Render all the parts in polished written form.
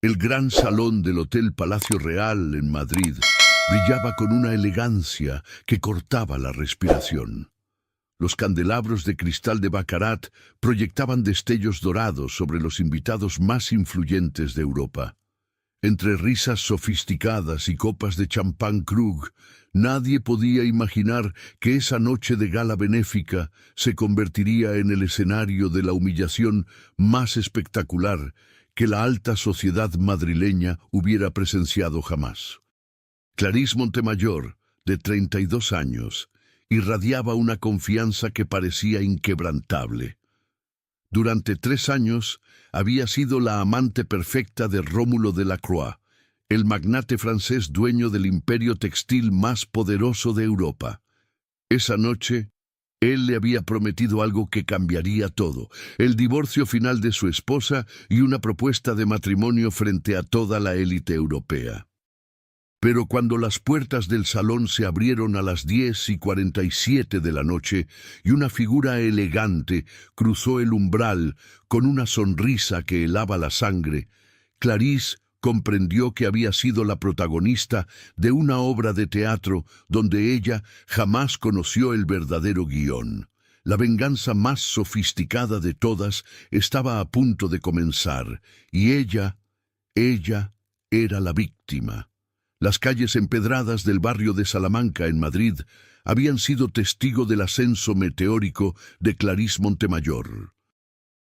El gran salón del Hotel Palacio Real en Madrid brillaba con una elegancia que cortaba la respiración. Los candelabros de cristal de Baccarat proyectaban destellos dorados sobre los invitados más influyentes de Europa. Entre risas sofisticadas y copas de champán Krug, nadie podía imaginar que esa noche de gala benéfica se convertiría en el escenario de la humillación más espectacular que la alta sociedad madrileña hubiera presenciado jamás. Clarís Montemayor, de 32 años, irradiaba una confianza que parecía inquebrantable. Durante 3 años había sido la amante perfecta de Rómulo de Lacroix, el magnate francés dueño del imperio textil más poderoso de Europa. Esa noche, él le había prometido algo que cambiaría todo: el divorcio final de su esposa y una propuesta de matrimonio frente a toda la élite europea. Pero cuando las puertas del salón se abrieron a las 10:47 de la noche y una figura elegante cruzó el umbral con una sonrisa que helaba la sangre, Clarís comprendió que había sido la protagonista de una obra de teatro donde ella jamás conoció el verdadero guión. La venganza más sofisticada de todas estaba a punto de comenzar, y ella era la víctima. Las calles empedradas del barrio de Salamanca, en Madrid, habían sido testigo del ascenso meteórico de Clarís Montemayor.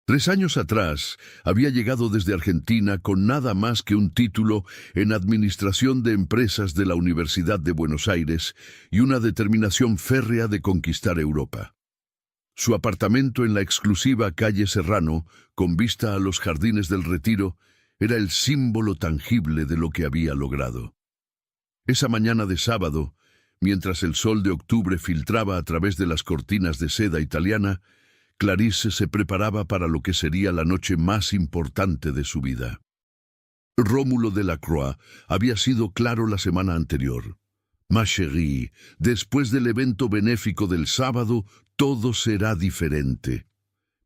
3 años atrás, había llegado desde Argentina con nada más que un título en Administración de Empresas de la Universidad de Buenos Aires y una determinación férrea de conquistar Europa. Su apartamento en la exclusiva calle Serrano, con vista a los jardines del Retiro, era el símbolo tangible de lo que había logrado. Esa mañana de sábado, mientras el sol de octubre filtraba a través de las cortinas de seda italiana, Clarís se preparaba para lo que sería la noche más importante de su vida. Rómulo de Lacroix había sido claro la semana anterior. Ma chérie, después del evento benéfico del sábado, todo será diferente.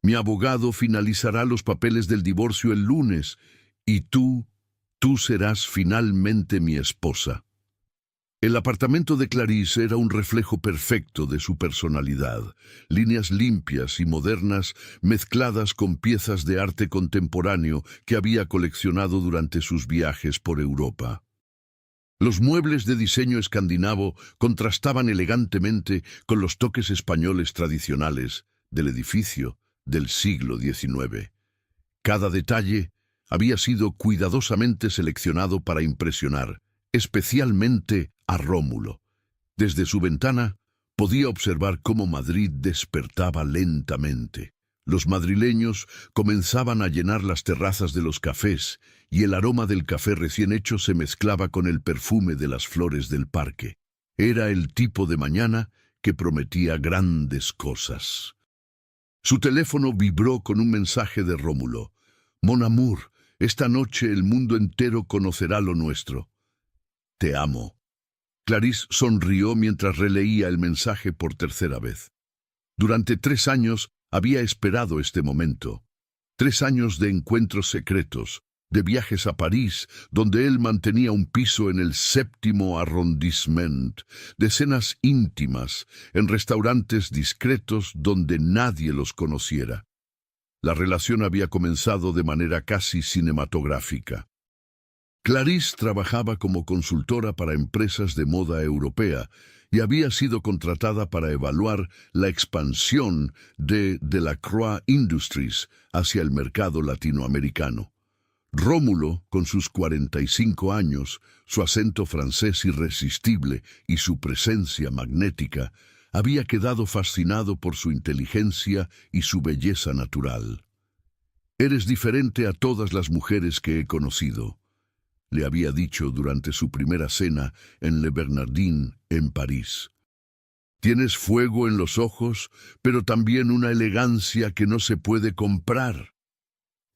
Mi abogado finalizará los papeles del divorcio el lunes, y tú serás finalmente mi esposa. El apartamento de Clarís era un reflejo perfecto de su personalidad, líneas limpias y modernas mezcladas con piezas de arte contemporáneo que había coleccionado durante sus viajes por Europa. Los muebles de diseño escandinavo contrastaban elegantemente con los toques españoles tradicionales del edificio del siglo XIX. Cada detalle había sido cuidadosamente seleccionado para impresionar, especialmente a Rómulo. Desde su ventana podía observar cómo Madrid despertaba lentamente. Los madrileños comenzaban a llenar las terrazas de los cafés y el aroma del café recién hecho se mezclaba con el perfume de las flores del parque. Era el tipo de mañana que prometía grandes cosas. Su teléfono vibró con un mensaje de Rómulo. «Mon amour, esta noche el mundo entero conocerá lo nuestro. Te amo». Clarís sonrió mientras releía el mensaje por tercera vez. Durante 3 años había esperado este momento. 3 años de encuentros secretos, de viajes a París, donde él mantenía un piso en el 7º arrondissement, de cenas íntimas, en restaurantes discretos donde nadie los conociera. La relación había comenzado de manera casi cinematográfica. Clarís trabajaba como consultora para empresas de moda europea y había sido contratada para evaluar la expansión de Delacroix Industries hacia el mercado latinoamericano. Rómulo, con sus 45 años, su acento francés irresistible y su presencia magnética, había quedado fascinado por su inteligencia y su belleza natural. «Eres diferente a todas las mujeres que he conocido», le había dicho durante su primera cena en Le Bernardin, en París. «Tienes fuego en los ojos, pero también una elegancia que no se puede comprar».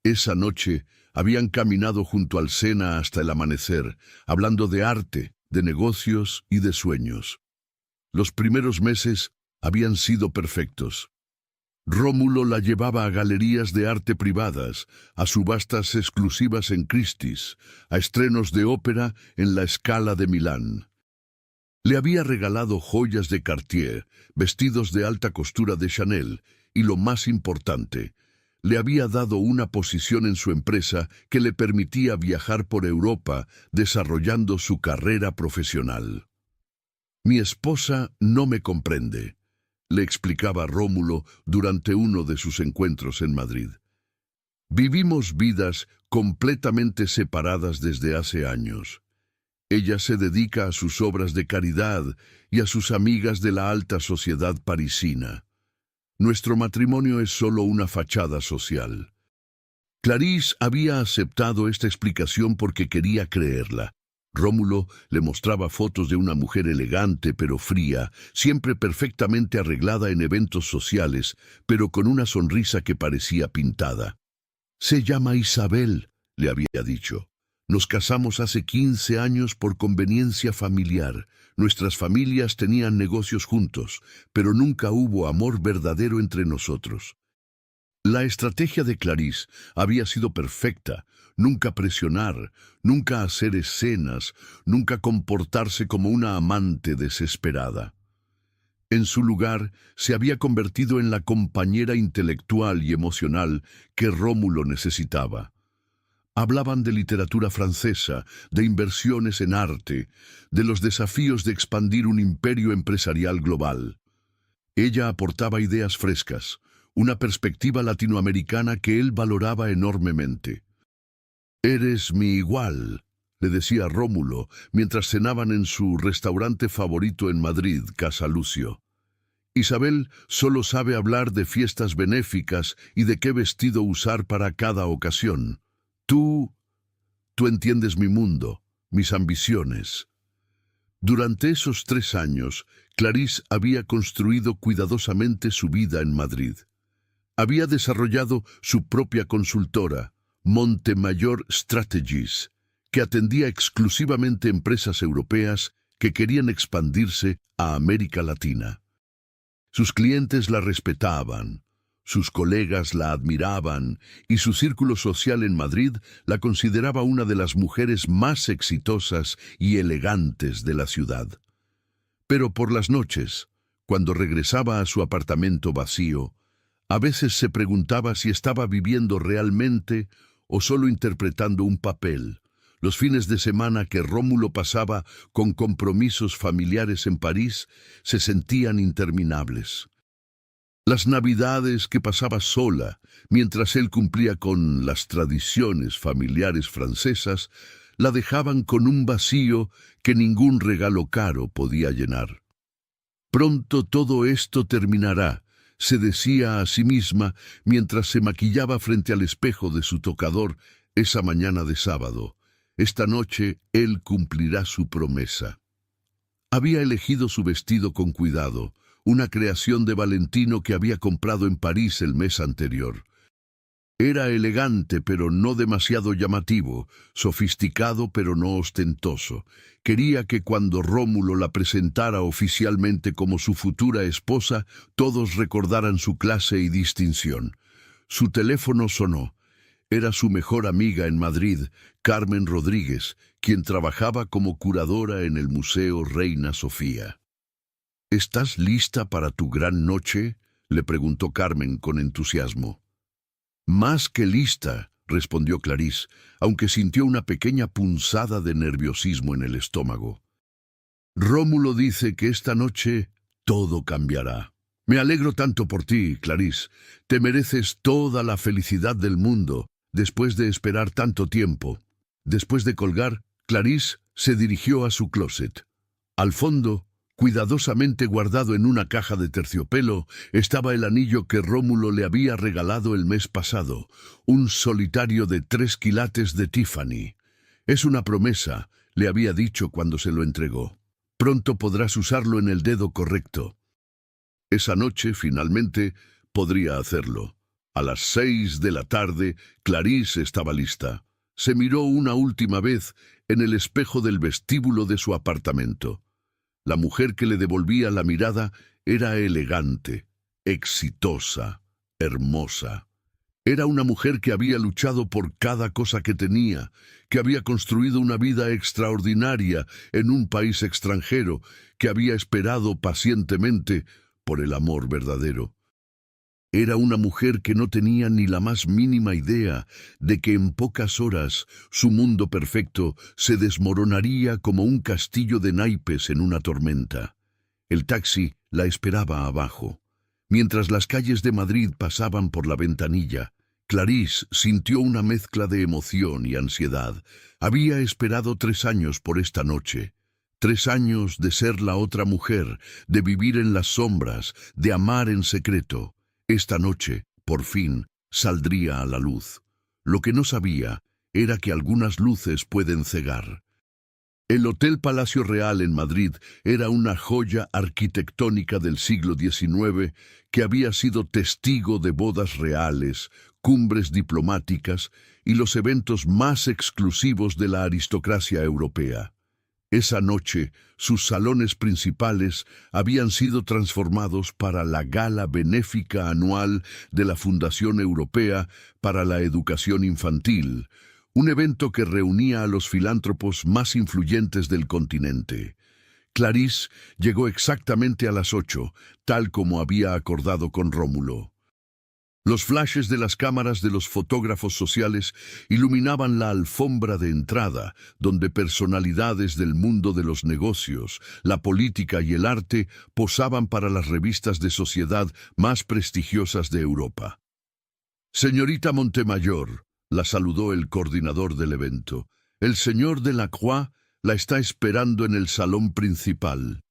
Esa noche habían caminado junto al Sena hasta el amanecer, hablando de arte, de negocios y de sueños. Los primeros meses habían sido perfectos. Rómulo la llevaba a galerías de arte privadas, a subastas exclusivas en Christie's, a estrenos de ópera en la Scala de Milán. Le había regalado joyas de Cartier, vestidos de alta costura de Chanel y, lo más importante, le había dado una posición en su empresa que le permitía viajar por Europa desarrollando su carrera profesional. «Mi esposa no me comprende», le explicaba Rómulo durante uno de sus encuentros en Madrid. «Vivimos vidas completamente separadas desde hace años. Ella se dedica a sus obras de caridad y a sus amigas de la alta sociedad parisina. Nuestro matrimonio es solo una fachada social». Clarisse había aceptado esta explicación porque quería creerla. Rómulo le mostraba fotos de una mujer elegante pero fría, siempre perfectamente arreglada en eventos sociales, pero con una sonrisa que parecía pintada. «Se llama Isabel», le había dicho. «Nos casamos hace 15 años por conveniencia familiar. Nuestras familias tenían negocios juntos, pero nunca hubo amor verdadero entre nosotros». La estrategia de Clarisse había sido perfecta: nunca presionar, nunca hacer escenas, nunca comportarse como una amante desesperada. En su lugar, se había convertido en la compañera intelectual y emocional que Rómulo necesitaba. Hablaban de literatura francesa, de inversiones en arte, de los desafíos de expandir un imperio empresarial global. Ella aportaba ideas frescas, una perspectiva latinoamericana que él valoraba enormemente. «Eres mi igual», le decía Rómulo mientras cenaban en su restaurante favorito en Madrid, Casa Lucio. «Isabel solo sabe hablar de fiestas benéficas y de qué vestido usar para cada ocasión. Tú entiendes mi mundo, mis ambiciones». Durante esos 3 años, Clarisse había construido cuidadosamente su vida en Madrid. Había desarrollado su propia consultora, Montemayor Strategies, que atendía exclusivamente empresas europeas que querían expandirse a América Latina. Sus clientes la respetaban, sus colegas la admiraban y su círculo social en Madrid la consideraba una de las mujeres más exitosas y elegantes de la ciudad. Pero por las noches, cuando regresaba a su apartamento vacío, a veces se preguntaba si estaba viviendo realmente o solo interpretando un papel. Los fines de semana que Rómulo pasaba con compromisos familiares en París se sentían interminables. Las navidades que pasaba sola, mientras él cumplía con las tradiciones familiares francesas, la dejaban con un vacío que ningún regalo caro podía llenar. «Pronto todo esto terminará», se decía a sí misma mientras se maquillaba frente al espejo de su tocador esa mañana de sábado. Esta noche él cumplirá su promesa. Había elegido su vestido con cuidado, una creación de Valentino que había comprado en París el mes anterior. Era elegante pero no demasiado llamativo, sofisticado pero no ostentoso. Quería que cuando Rómulo la presentara oficialmente como su futura esposa, todos recordaran su clase y distinción. Su teléfono sonó. Era su mejor amiga en Madrid, Carmen Rodríguez, quien trabajaba como curadora en el Museo Reina Sofía. «¿Estás lista para tu gran noche?», le preguntó Carmen con entusiasmo. «Más que lista», respondió Clarisse, aunque sintió una pequeña punzada de nerviosismo en el estómago. «Rómulo dice que esta noche todo cambiará. Me alegro tanto por ti, Clarisse. Te mereces toda la felicidad del mundo, después de esperar tanto tiempo». Después de colgar, Clarisse se dirigió a su closet. Al fondo, cuidadosamente guardado en una caja de terciopelo, estaba el anillo que Rómulo le había regalado el mes pasado, un solitario de 3 quilates de Tiffany. «Es una promesa», le había dicho cuando se lo entregó. «Pronto podrás usarlo en el dedo correcto». Esa noche, finalmente, podría hacerlo. A las 6 de la tarde, Clarisse estaba lista. Se miró una última vez en el espejo del vestíbulo de su apartamento. La mujer que le devolvía la mirada era elegante, exitosa, hermosa. Era una mujer que había luchado por cada cosa que tenía, que había construido una vida extraordinaria en un país extranjero, que había esperado pacientemente por el amor verdadero. Era una mujer que no tenía ni la más mínima idea de que en pocas horas su mundo perfecto se desmoronaría como un castillo de naipes en una tormenta. El taxi la esperaba abajo. Mientras las calles de Madrid pasaban por la ventanilla, Clarisse sintió una mezcla de emoción y ansiedad. Había esperado 3 años por esta noche. 3 años de ser la otra mujer, de vivir en las sombras, de amar en secreto. Esta noche, por fin, saldría a la luz. Lo que no sabía era que algunas luces pueden cegar. El Hotel Palacio Real en Madrid era una joya arquitectónica del siglo XIX que había sido testigo de bodas reales, cumbres diplomáticas y los eventos más exclusivos de la aristocracia europea. Esa noche, sus salones principales habían sido transformados para la gala benéfica anual de la Fundación Europea para la Educación Infantil, un evento que reunía a los filántropos más influyentes del continente. Clarisse llegó exactamente a las 8, tal como había acordado con Rómulo. Los flashes de las cámaras de los fotógrafos sociales iluminaban la alfombra de entrada, donde personalidades del mundo de los negocios, la política y el arte posaban para las revistas de sociedad más prestigiosas de Europa. «Señorita Montemayor», la saludó el coordinador del evento. «El señor Delacroix la está esperando en el salón principal».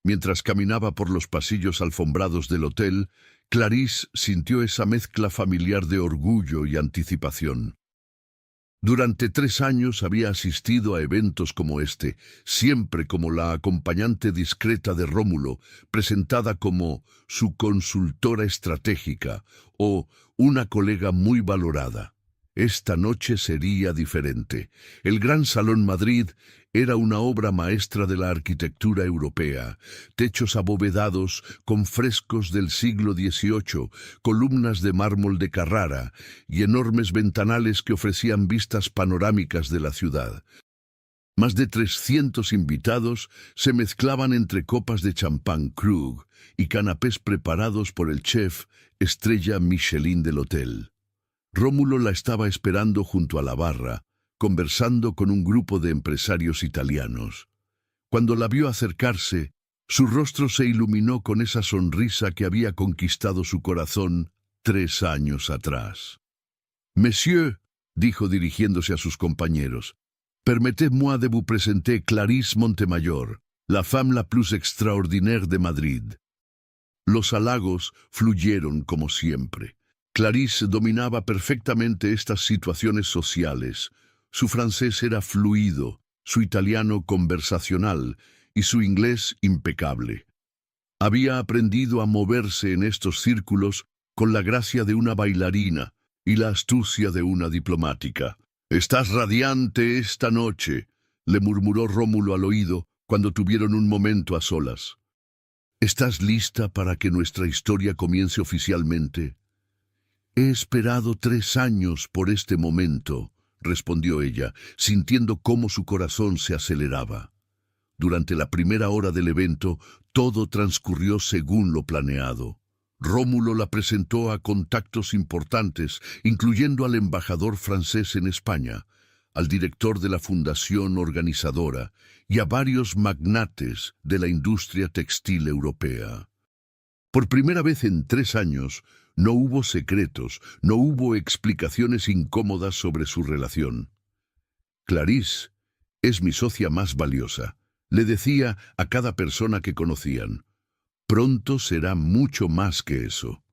Mientras caminaba por los pasillos alfombrados del hotel, Clarisse sintió esa mezcla familiar de orgullo y anticipación. Durante 3 años había asistido a eventos como este, siempre como la acompañante discreta de Rómulo, presentada como su consultora estratégica o una colega muy valorada. Esta noche sería diferente. El Gran Salón Madrid era una obra maestra de la arquitectura europea. Techos abovedados con frescos del siglo XVIII, columnas de mármol de Carrara y enormes ventanales que ofrecían vistas panorámicas de la ciudad. Más de 300 invitados se mezclaban entre copas de champán Krug y canapés preparados por el chef estrella Michelin del hotel. Rómulo la estaba esperando junto a la barra, conversando con un grupo de empresarios italianos. Cuando la vio acercarse, su rostro se iluminó con esa sonrisa que había conquistado su corazón 3 años atrás. «Monsieur», dijo dirigiéndose a sus compañeros, «permettez-moi de vous présenter Clarisse Montemayor, la femme la plus extraordinaire de Madrid». Los halagos fluyeron como siempre. Clarisse dominaba perfectamente estas situaciones sociales. Su francés era fluido, su italiano conversacional y su inglés impecable. Había aprendido a moverse en estos círculos con la gracia de una bailarina y la astucia de una diplomática. «Estás radiante esta noche», le murmuró Rómulo al oído cuando tuvieron un momento a solas. «¿Estás lista para que nuestra historia comience oficialmente?» «He esperado 3 años por este momento», respondió ella, sintiendo cómo su corazón se aceleraba. Durante la primera hora del evento, todo transcurrió según lo planeado. Rómulo la presentó a contactos importantes, incluyendo al embajador francés en España, al director de la fundación organizadora y a varios magnates de la industria textil europea. Por primera vez en 3 años, no hubo secretos, no hubo explicaciones incómodas sobre su relación. «Clarisse es mi socia más valiosa», le decía a cada persona que conocían. «Pronto será mucho más que eso».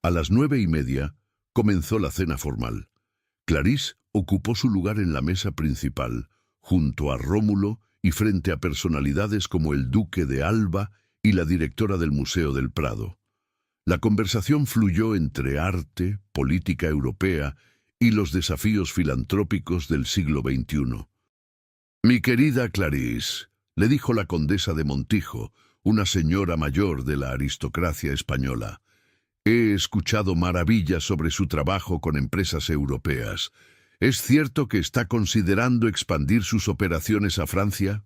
A las 9:30 comenzó la cena formal. Clarisse ocupó su lugar en la mesa principal, junto a Rómulo y frente a personalidades como el duque de Alba y la directora del Museo del Prado. La conversación fluyó entre arte, política europea y los desafíos filantrópicos del siglo XXI. «Mi querida Clarisse», le dijo la condesa de Montijo, una señora mayor de la aristocracia española, He escuchado maravillas sobre su trabajo con empresas europeas. ¿Es cierto que está considerando expandir sus operaciones a Francia?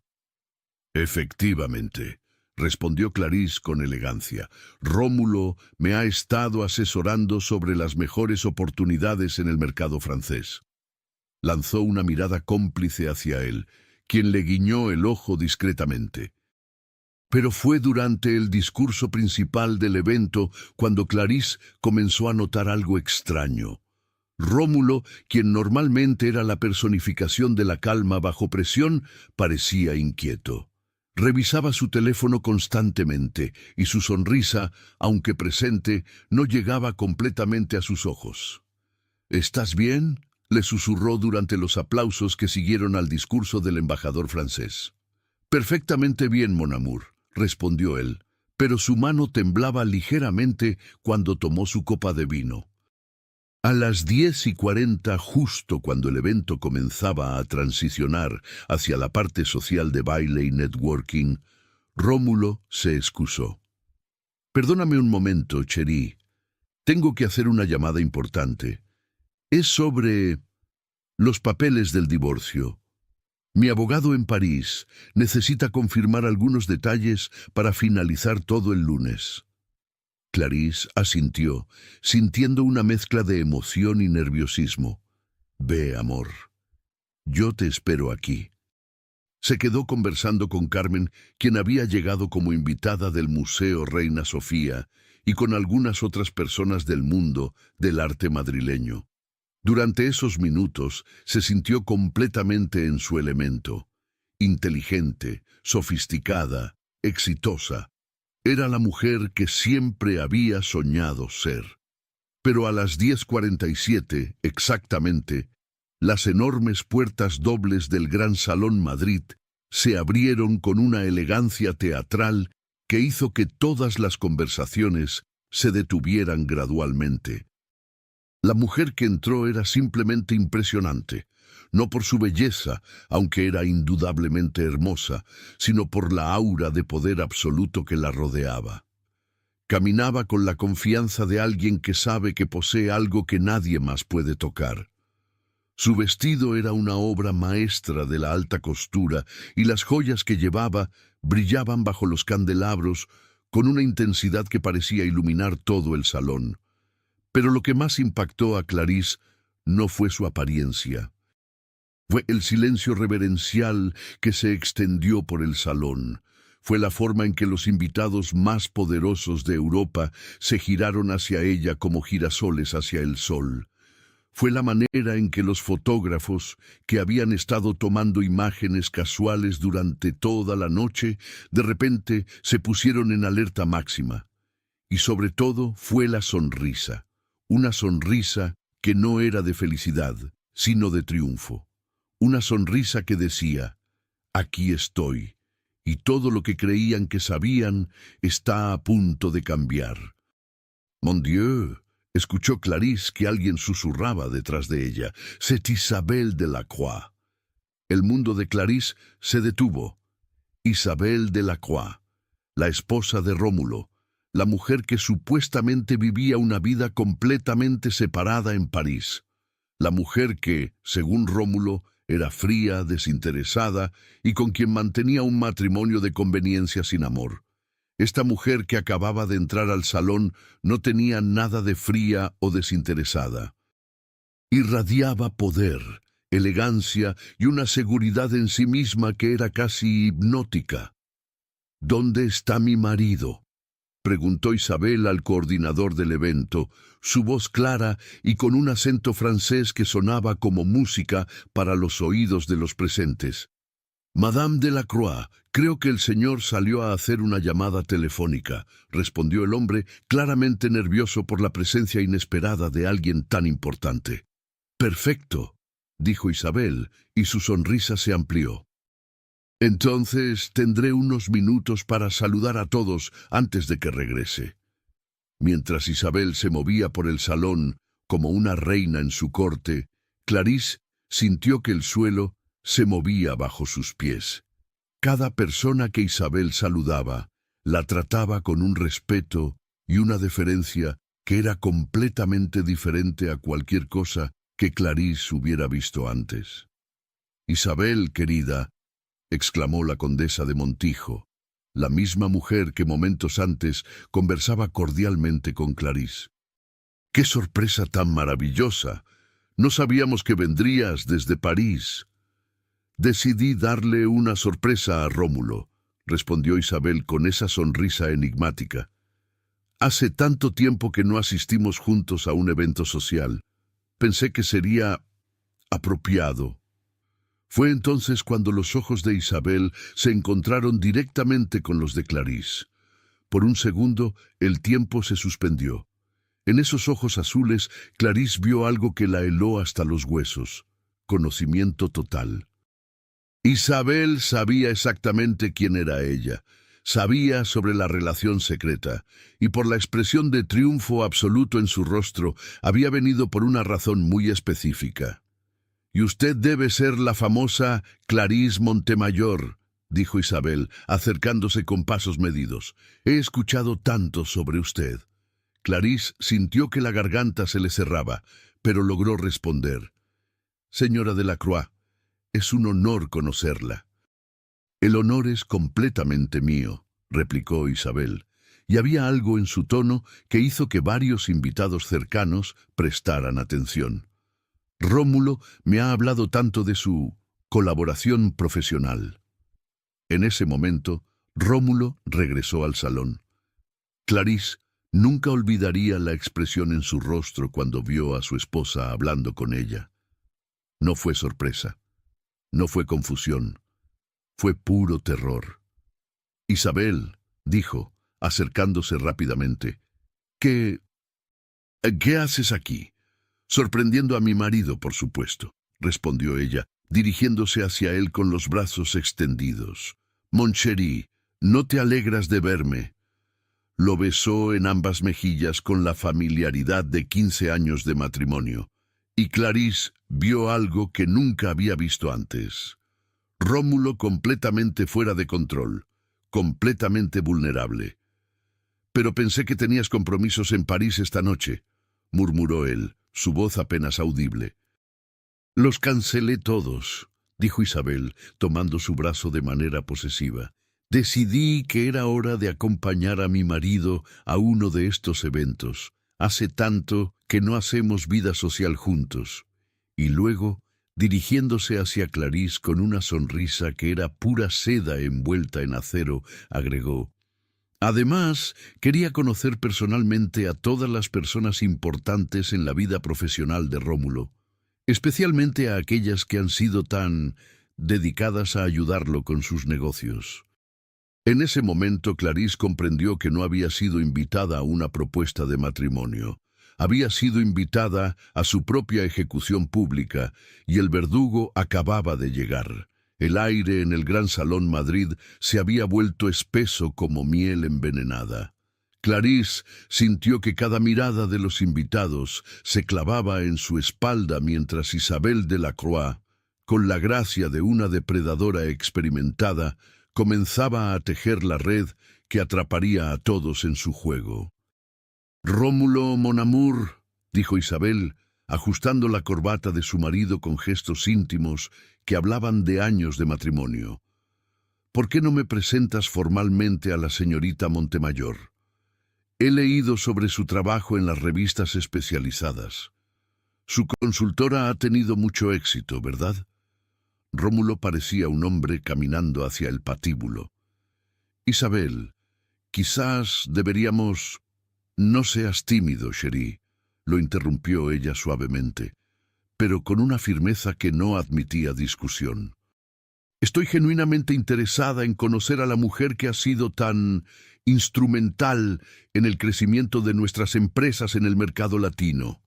Efectivamente, respondió Clarisse con elegancia. Rómulo me ha estado asesorando sobre las mejores oportunidades en el mercado francés. Lanzó una mirada cómplice hacia él, quien le guiñó el ojo discretamente. Pero fue durante el discurso principal del evento cuando Clarisse comenzó a notar algo extraño. Rómulo, quien normalmente era la personificación de la calma bajo presión, parecía inquieto. Revisaba su teléfono constantemente y su sonrisa, aunque presente, no llegaba completamente a sus ojos. «¿Estás bien?», le susurró durante los aplausos que siguieron al discurso del embajador francés. «Perfectamente bien, mon amour», respondió él, pero su mano temblaba ligeramente cuando tomó su copa de vino. A las 10:40, justo cuando el evento comenzaba a transicionar hacia la parte social de baile y networking, Rómulo se excusó. «Perdóname un momento, Cherie. Tengo que hacer una llamada importante. Es sobre los papeles del divorcio. Mi abogado en París necesita confirmar algunos detalles para finalizar todo el lunes». Clarisse asintió, sintiendo una mezcla de emoción y nerviosismo. «Ve, amor. Yo te espero aquí». Se quedó conversando con Carmen, quien había llegado como invitada del Museo Reina Sofía, y con algunas otras personas del mundo del arte madrileño. Durante esos minutos se sintió completamente en su elemento. Inteligente, sofisticada, exitosa. Era la mujer que siempre había soñado ser. Pero a las 10:47, exactamente, las enormes puertas dobles del Gran Salón Madrid se abrieron con una elegancia teatral que hizo que todas las conversaciones se detuvieran gradualmente. La mujer que entró era simplemente impresionante, no por su belleza, aunque era indudablemente hermosa, sino por la aura de poder absoluto que la rodeaba. Caminaba con la confianza de alguien que sabe que posee algo que nadie más puede tocar. Su vestido era una obra maestra de la alta costura y las joyas que llevaba brillaban bajo los candelabros con una intensidad que parecía iluminar todo el salón. Pero lo que más impactó a Clarisse no fue su apariencia. Fue el silencio reverencial que se extendió por el salón. Fue la forma en que los invitados más poderosos de Europa se giraron hacia ella como girasoles hacia el sol. Fue la manera en que los fotógrafos, que habían estado tomando imágenes casuales durante toda la noche, de repente se pusieron en alerta máxima. Y sobre todo fue la sonrisa. Una sonrisa que no era de felicidad, sino de triunfo. Una sonrisa que decía, «Aquí estoy, y todo lo que creían que sabían está a punto de cambiar». «Mon Dieu», escuchó Clarisse que alguien susurraba detrás de ella, «c'est Isabelle Delacroix». El mundo de Clarisse se detuvo. Isabelle Delacroix, la esposa de Rómulo, la mujer que supuestamente vivía una vida completamente separada en París. La mujer que, según Rómulo, era fría, desinteresada y con quien mantenía un matrimonio de conveniencia sin amor. Esta mujer que acababa de entrar al salón no tenía nada de fría o desinteresada. Irradiaba poder, elegancia y una seguridad en sí misma que era casi hipnótica. «¿Dónde está mi marido?», preguntó Isabel al coordinador del evento, su voz clara y con un acento francés que sonaba como música para los oídos de los presentes. «Madame Delacroix, creo que el señor salió a hacer una llamada telefónica», respondió el hombre, claramente nervioso por la presencia inesperada de alguien tan importante. «Perfecto», dijo Isabel, y su sonrisa se amplió. «Entonces tendré unos minutos para saludar a todos antes de que regrese». Mientras Isabel se movía por el salón como una reina en su corte, Clarisse sintió que el suelo se movía bajo sus pies. Cada persona que Isabel saludaba la trataba con un respeto y una deferencia que era completamente diferente a cualquier cosa que Clarisse hubiera visto antes. «Isabel, querida», exclamó la condesa de Montijo, la misma mujer que momentos antes conversaba cordialmente con Clarisse. «¡Qué sorpresa tan maravillosa! No sabíamos que vendrías desde París». «Decidí darle una sorpresa a Rómulo», respondió Isabel con esa sonrisa enigmática. «Hace tanto tiempo que no asistimos juntos a un evento social. Pensé que sería apropiado». Fue entonces cuando los ojos de Isabel se encontraron directamente con los de Clarisse. Por un segundo, el tiempo se suspendió. En esos ojos azules, Clarisse vio algo que la heló hasta los huesos. Conocimiento total. Isabel sabía exactamente quién era ella. Sabía sobre la relación secreta, y por la expresión de triunfo absoluto en su rostro, había venido por una razón muy específica. «Y usted debe ser la famosa Clarisse Montemayor», dijo Isabel, acercándose con pasos medidos. «He escuchado tanto sobre usted». Clarisse sintió que la garganta se le cerraba, pero logró responder. «Señora Delacroix, es un honor conocerla». «El honor es completamente mío», replicó Isabel, y había algo en su tono que hizo que varios invitados cercanos prestaran atención. «Rómulo me ha hablado tanto de su colaboración profesional». En ese momento, Rómulo regresó al salón. Clarisse nunca olvidaría la expresión en su rostro cuando vio a su esposa hablando con ella. No fue sorpresa, no fue confusión, fue puro terror. «Isabel», dijo, acercándose rápidamente, ¿Qué haces aquí?» «Sorprendiendo a mi marido, por supuesto», respondió ella, dirigiéndose hacia él con los brazos extendidos. «Mon chéri, ¿no te alegras de verme?» Lo besó en ambas mejillas con la familiaridad de 15 años de matrimonio, y Clarisse vio algo que nunca había visto antes. Rómulo completamente fuera de control, completamente vulnerable. «Pero pensé que tenías compromisos en París esta noche», murmuró él, su voz apenas audible. «Los cancelé todos», dijo Isabel, tomando su brazo de manera posesiva. «Decidí que era hora de acompañar a mi marido a uno de estos eventos. Hace tanto que no hacemos vida social juntos». Y luego, dirigiéndose hacia Clarisse con una sonrisa que era pura seda envuelta en acero, agregó: «Además, quería conocer personalmente a todas las personas importantes en la vida profesional de Rómulo, especialmente a aquellas que han sido tan dedicadas a ayudarlo con sus negocios». En ese momento Clarisse comprendió que no había sido invitada a una propuesta de matrimonio. Había sido invitada a su propia ejecución pública, y el verdugo acababa de llegar. El aire en el gran salón Madrid se había vuelto espeso como miel envenenada. Clarisse sintió que cada mirada de los invitados se clavaba en su espalda mientras Isabel Delacroix, con la gracia de una depredadora experimentada, comenzaba a tejer la red que atraparía a todos en su juego. «Rómulo, mon amour», dijo Isabel, ajustando la corbata de su marido con gestos íntimos que hablaban de años de matrimonio. «¿Por qué no me presentas formalmente a la señorita Montemayor? He leído sobre su trabajo en las revistas especializadas. Su consultora ha tenido mucho éxito, ¿verdad?» Rómulo parecía un hombre caminando hacia el patíbulo. «Isabel, quizás deberíamos...» «No seas tímido, chéri», lo interrumpió ella suavemente, pero con una firmeza que no admitía discusión. «Estoy genuinamente interesada en conocer a la mujer que ha sido tan instrumental en el crecimiento de nuestras empresas en el mercado latino».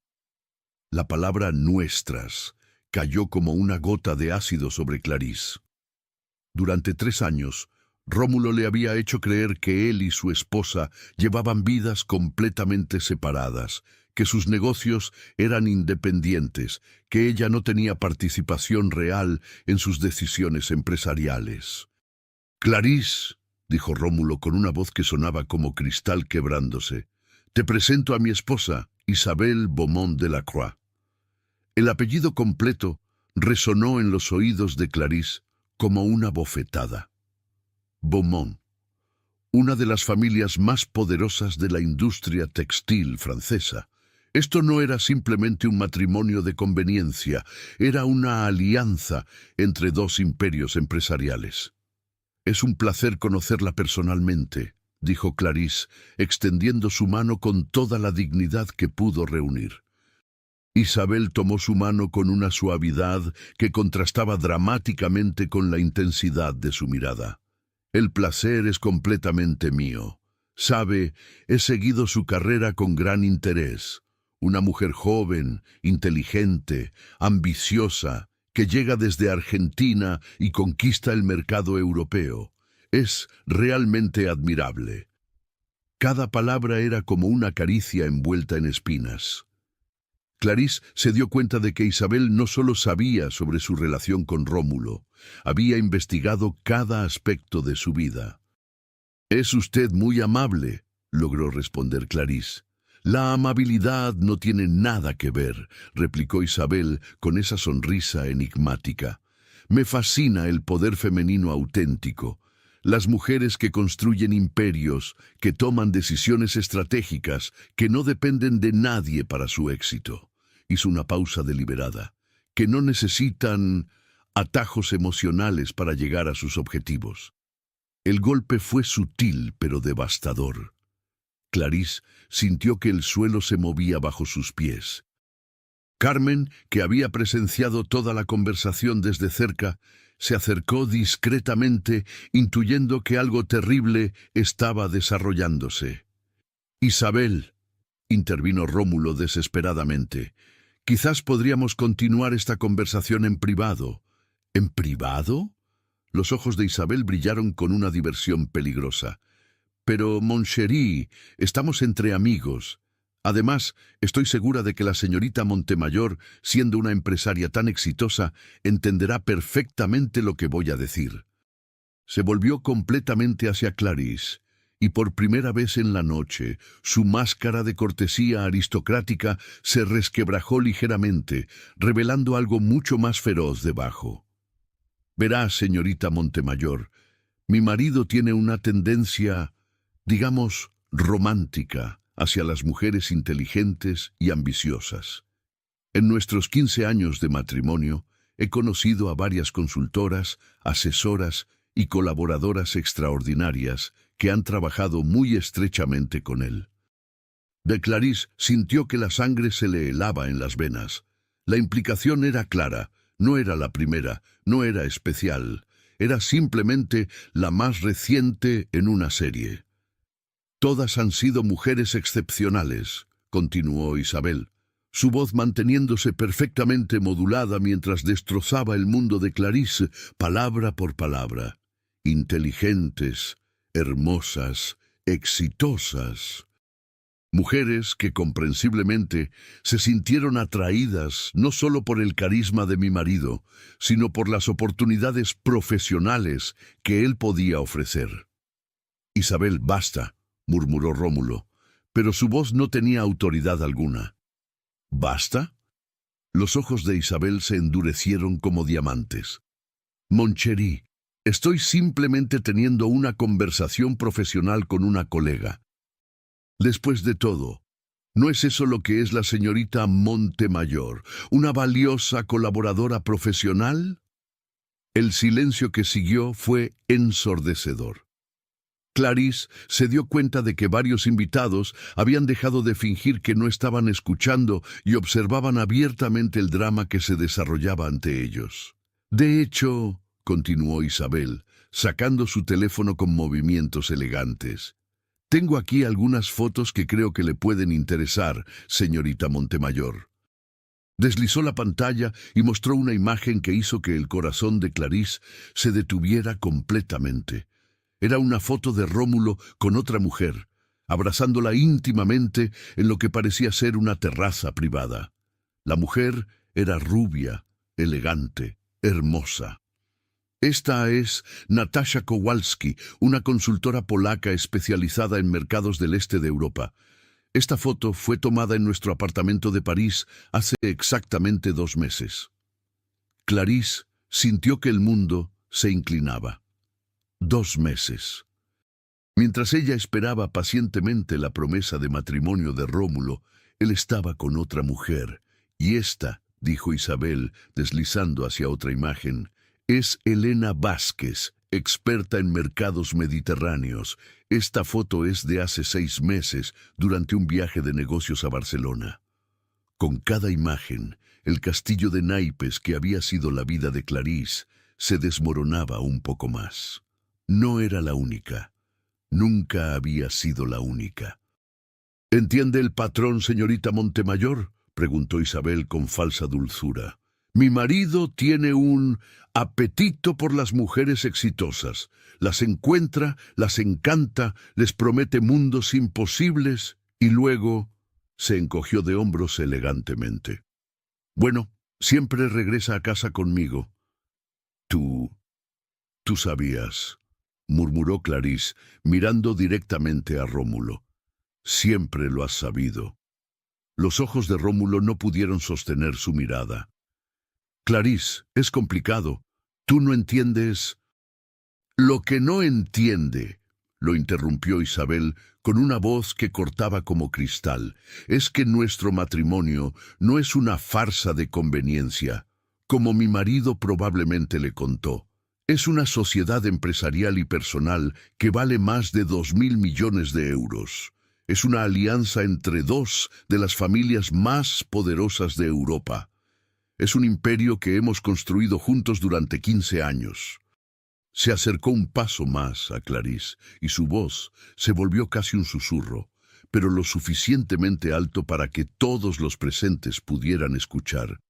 La palabra «nuestras» cayó como una gota de ácido sobre Clarisse. Durante 3 años, Rómulo le había hecho creer que él y su esposa llevaban vidas completamente separadas, que sus negocios eran independientes, que ella no tenía participación real en sus decisiones empresariales. «Clarisse», dijo Rómulo con una voz que sonaba como cristal quebrándose, Te presento a mi esposa, Isabelle Beaumont de la Croix. El apellido completo resonó en los oídos de Clarisse como una bofetada. Beaumont, una de las familias más poderosas de la industria textil francesa. Esto no era simplemente un matrimonio de conveniencia, era una alianza entre dos imperios empresariales. Es un placer conocerla personalmente, dijo Clarisse, extendiendo su mano con toda la dignidad que pudo reunir. Isabel tomó su mano con una suavidad que contrastaba dramáticamente con la intensidad de su mirada. El placer es completamente mío. Sabe, he seguido su carrera con gran interés. Una mujer joven, inteligente, ambiciosa, que llega desde Argentina y conquista el mercado europeo. Es realmente admirable. Cada palabra era como una caricia envuelta en espinas. Clarisse se dio cuenta de que Isabel no solo sabía sobre su relación con Rómulo, había investigado cada aspecto de su vida. «Es usted muy amable», logró responder Clarisse. «La amabilidad no tiene nada que ver», replicó Isabel con esa sonrisa enigmática. «Me fascina el poder femenino auténtico. Las mujeres que construyen imperios, que toman decisiones estratégicas, que no dependen de nadie para su éxito». Hizo una pausa deliberada. «Que no necesitan atajos emocionales para llegar a sus objetivos». El golpe fue sutil pero devastador. Clarisse sintió que el suelo se movía bajo sus pies. Carmen, que había presenciado toda la conversación desde cerca, se acercó discretamente, intuyendo que algo terrible estaba desarrollándose. «Isabel», intervino Rómulo desesperadamente, «quizás podríamos continuar esta conversación en privado». «¿En privado?» Los ojos de Isabel brillaron con una diversión peligrosa. «Pero, mon chéri, estamos entre amigos. Además, estoy segura de que la señorita Montemayor, siendo una empresaria tan exitosa, entenderá perfectamente lo que voy a decir». Se volvió completamente hacia Clarisse, y por primera vez en la noche, su máscara de cortesía aristocrática se resquebrajó ligeramente, revelando algo mucho más feroz debajo. «Verá, señorita Montemayor, mi marido tiene una tendencia, digamos, romántica hacia las mujeres inteligentes y ambiciosas. En nuestros 15 años de matrimonio, he conocido a varias consultoras, asesoras y colaboradoras extraordinarias que han trabajado muy estrechamente con él». De Clarisse sintió que la sangre se le helaba en las venas. La implicación era clara, no era la primera, no era especial, era simplemente la más reciente en una serie. «Todas han sido mujeres excepcionales», continuó Isabel, su voz manteniéndose perfectamente modulada mientras destrozaba el mundo de Clarisse palabra por palabra. «Inteligentes, hermosas, exitosas. Mujeres que comprensiblemente se sintieron atraídas no solo por el carisma de mi marido, sino por las oportunidades profesionales que él podía ofrecer». «Isabel, basta», murmuró Rómulo, pero su voz no tenía autoridad alguna. «¿Basta?» Los ojos de Isabel se endurecieron como diamantes. «Mon chéri, estoy simplemente teniendo una conversación profesional con una colega. Después de todo, ¿no es eso lo que es la señorita Montemayor, una valiosa colaboradora profesional?» El silencio que siguió fue ensordecedor. Clarisse se dio cuenta de que varios invitados habían dejado de fingir que no estaban escuchando y observaban abiertamente el drama que se desarrollaba ante ellos. «De hecho», continuó Isabel, sacando su teléfono con movimientos elegantes, «tengo aquí algunas fotos que creo que le pueden interesar, señorita Montemayor». Deslizó la pantalla y mostró una imagen que hizo que el corazón de Clarisse se detuviera completamente. Era una foto de Rómulo con otra mujer, abrazándola íntimamente en lo que parecía ser una terraza privada. La mujer era rubia, elegante, hermosa. «Esta es Natasha Kowalski, una consultora polaca especializada en mercados del este de Europa. Esta foto fue tomada en nuestro apartamento de París hace exactamente 2 meses. Clarisse sintió que el mundo se inclinaba. 2 meses. Mientras ella esperaba pacientemente la promesa de matrimonio de Rómulo, él estaba con otra mujer, y esta, dijo Isabel, deslizando hacia otra imagen, es Elena Vázquez, experta en mercados mediterráneos. Esta foto es de hace 6 meses, durante un viaje de negocios a Barcelona. Con cada imagen, el castillo de naipes que había sido la vida de Clarisse se desmoronaba un poco más. No era la única. Nunca había sido la única. ¿Entiende el patrón, señorita Montemayor?, preguntó Isabel con falsa dulzura. Mi marido tiene un apetito por las mujeres exitosas. Las encuentra, las encanta, les promete mundos imposibles y luego se encogió de hombros elegantemente. Bueno, siempre regresa a casa conmigo. Tú sabías, murmuró Clarisse, mirando directamente a Rómulo. Siempre lo has sabido. Los ojos de Rómulo no pudieron sostener su mirada. Clarisse, es complicado. Tú no entiendes. Lo que no entiende, lo interrumpió Isabel con una voz que cortaba como cristal, es que nuestro matrimonio no es una farsa de conveniencia, como mi marido probablemente le contó. Es una sociedad empresarial y personal que vale más de 2.000 millones de euros. Es una alianza entre 2 de las familias más poderosas de Europa. Es un imperio que hemos construido juntos durante 15 años. Se acercó un paso más a Clarisse y su voz se volvió casi un susurro, pero lo suficientemente alto para que todos los presentes pudieran escuchar.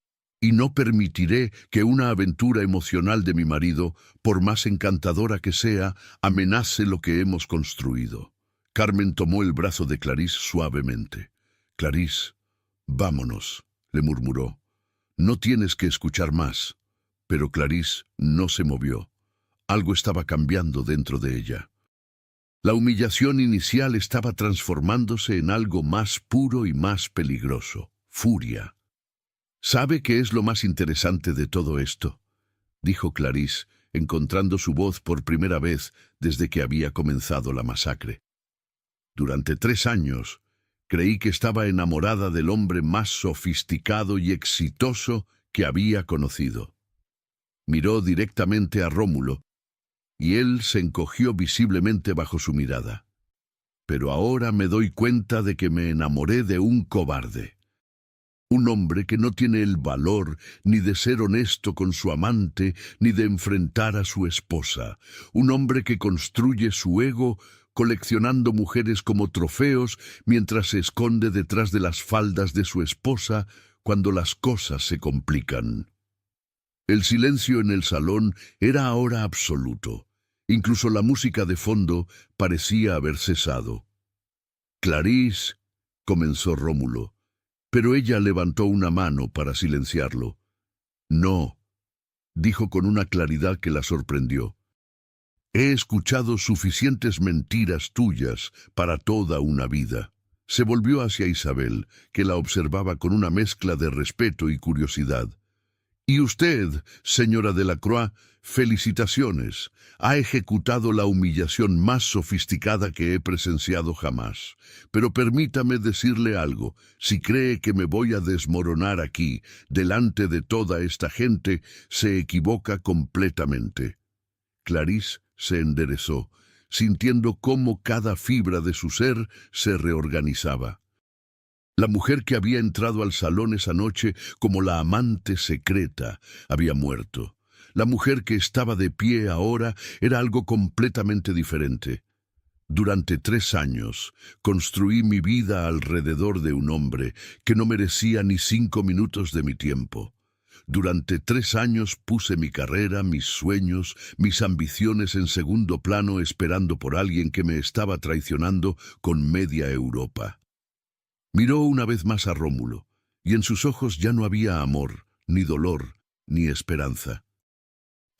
Y no permitiré que una aventura emocional de mi marido, por más encantadora que sea, amenace lo que hemos construido. Carmen tomó el brazo de Clarisse suavemente. Clarisse, vámonos, le murmuró. No tienes que escuchar más. Pero Clarisse no se movió. Algo estaba cambiando dentro de ella. La humillación inicial estaba transformándose en algo más puro y más peligroso, furia. ¿Sabe qué es lo más interesante de todo esto?, dijo Clarisse, encontrando su voz por primera vez desde que había comenzado la masacre. Durante 3 años, creí que estaba enamorada del hombre más sofisticado y exitoso que había conocido. Miró directamente a Rómulo, y él se encogió visiblemente bajo su mirada. Pero ahora me doy cuenta de que me enamoré de un cobarde. Un hombre que no tiene el valor ni de ser honesto con su amante, ni de enfrentar a su esposa. Un hombre que construye su ego coleccionando mujeres como trofeos mientras se esconde detrás de las faldas de su esposa cuando las cosas se complican. El silencio en el salón era ahora absoluto. Incluso la música de fondo parecía haber cesado. Clarisse, comenzó Rómulo, pero ella levantó una mano para silenciarlo. No, dijo con una claridad que la sorprendió. He escuchado suficientes mentiras tuyas para toda una vida. Se volvió hacia Isabel, que la observaba con una mezcla de respeto y curiosidad. Y usted, señora Delacroix, felicitaciones. Ha ejecutado la humillación más sofisticada que he presenciado jamás. Pero permítame decirle algo. Si cree que me voy a desmoronar aquí, delante de toda esta gente, se equivoca completamente. Clarisse se enderezó, sintiendo cómo cada fibra de su ser se reorganizaba. La mujer que había entrado al salón esa noche como la amante secreta había muerto. La mujer que estaba de pie ahora era algo completamente diferente. Durante 3 años construí mi vida alrededor de un hombre que no merecía ni 5 minutos de mi tiempo. Durante 3 años puse mi carrera, mis sueños, mis ambiciones en segundo plano esperando por alguien que me estaba traicionando con media Europa. Miró una vez más a Rómulo, y en sus ojos ya no había amor, ni dolor, ni esperanza.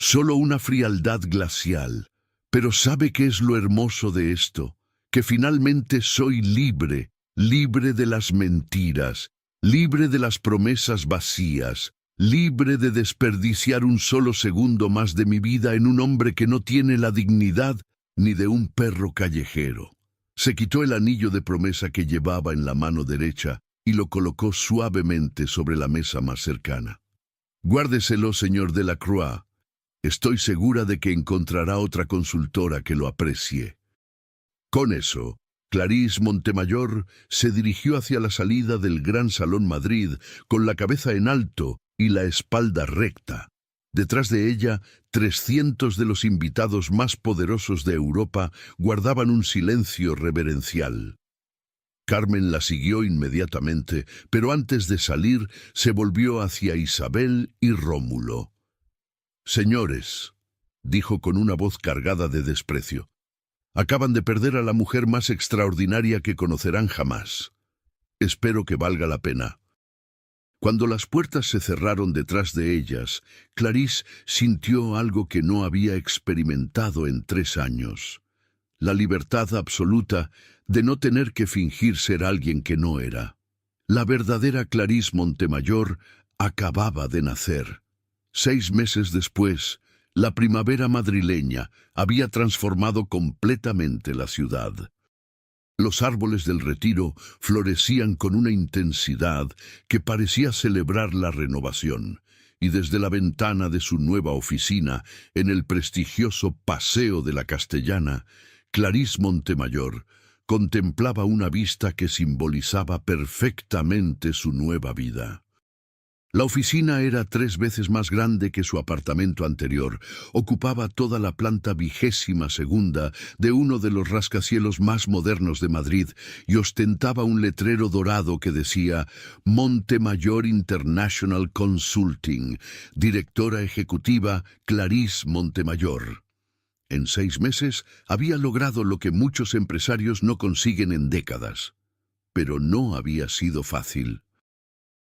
Solo una frialdad glacial. Pero ¿sabe qué es lo hermoso de esto? Que finalmente soy libre, libre de las mentiras, libre de las promesas vacías, libre de desperdiciar un solo segundo más de mi vida en un hombre que no tiene la dignidad ni de un perro callejero. Se quitó el anillo de promesa que llevaba en la mano derecha y lo colocó suavemente sobre la mesa más cercana. Guárdeselo, señor Delacroix. Estoy segura de que encontrará otra consultora que lo aprecie. Con eso, Clarisse Montemayor se dirigió hacia la salida del Gran Salón Madrid con la cabeza en alto y la espalda recta. Detrás de ella, 300 de los invitados más poderosos de Europa guardaban un silencio reverencial. Carmen la siguió inmediatamente, pero antes de salir se volvió hacia Isabel y Rómulo. «Señores», dijo con una voz cargada de desprecio, «acaban de perder a la mujer más extraordinaria que conocerán jamás. Espero que valga la pena». Cuando las puertas se cerraron detrás de ellas, Clarisse sintió algo que no había experimentado en 3 años. La libertad absoluta de no tener que fingir ser alguien que no era. La verdadera Clarisse Montemayor acababa de nacer. 6 meses después, la primavera madrileña había transformado completamente la ciudad. Los árboles del Retiro florecían con una intensidad que parecía celebrar la renovación, y desde la ventana de su nueva oficina, en el prestigioso Paseo de la Castellana, Clarisse Montemayor contemplaba una vista que simbolizaba perfectamente su nueva vida. La oficina era 3 veces más grande que su apartamento anterior. Ocupaba toda la planta 22ª de uno de los rascacielos más modernos de Madrid y ostentaba un letrero dorado que decía Montemayor International Consulting, directora ejecutiva Clarisse Montemayor. En 6 meses había logrado lo que muchos empresarios no consiguen en décadas. Pero no había sido fácil.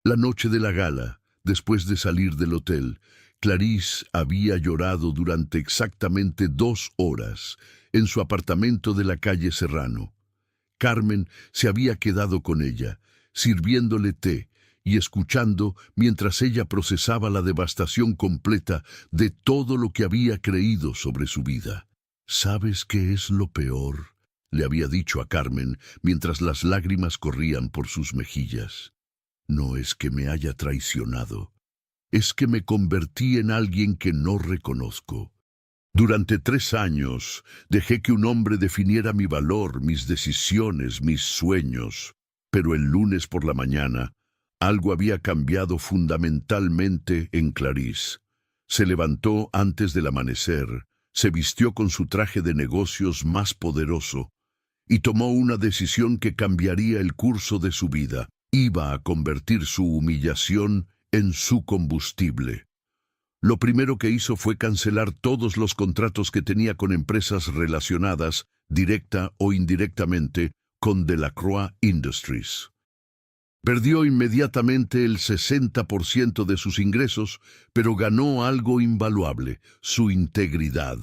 La noche de la gala, después de salir del hotel, Clarisse había llorado durante exactamente 2 horas en su apartamento de la calle Serrano. Carmen se había quedado con ella, sirviéndole té y escuchando mientras ella procesaba la devastación completa de todo lo que había creído sobre su vida. «¿Sabes qué es lo peor?», le había dicho a Carmen mientras las lágrimas corrían por sus mejillas. «No es que me haya traicionado, es que me convertí en alguien que no reconozco. Durante 3 años dejé que un hombre definiera mi valor, mis decisiones, mis sueños. Pero el lunes por la mañana, algo había cambiado fundamentalmente en Clarisse. Se levantó antes del amanecer, se vistió con su traje de negocios más poderoso y tomó una decisión que cambiaría el curso de su vida. Iba a convertir su humillación en su combustible. Lo primero que hizo fue cancelar todos los contratos que tenía con empresas relacionadas, directa o indirectamente, con Delacroix Industries. Perdió inmediatamente el 60% de sus ingresos, pero ganó algo invaluable, su integridad.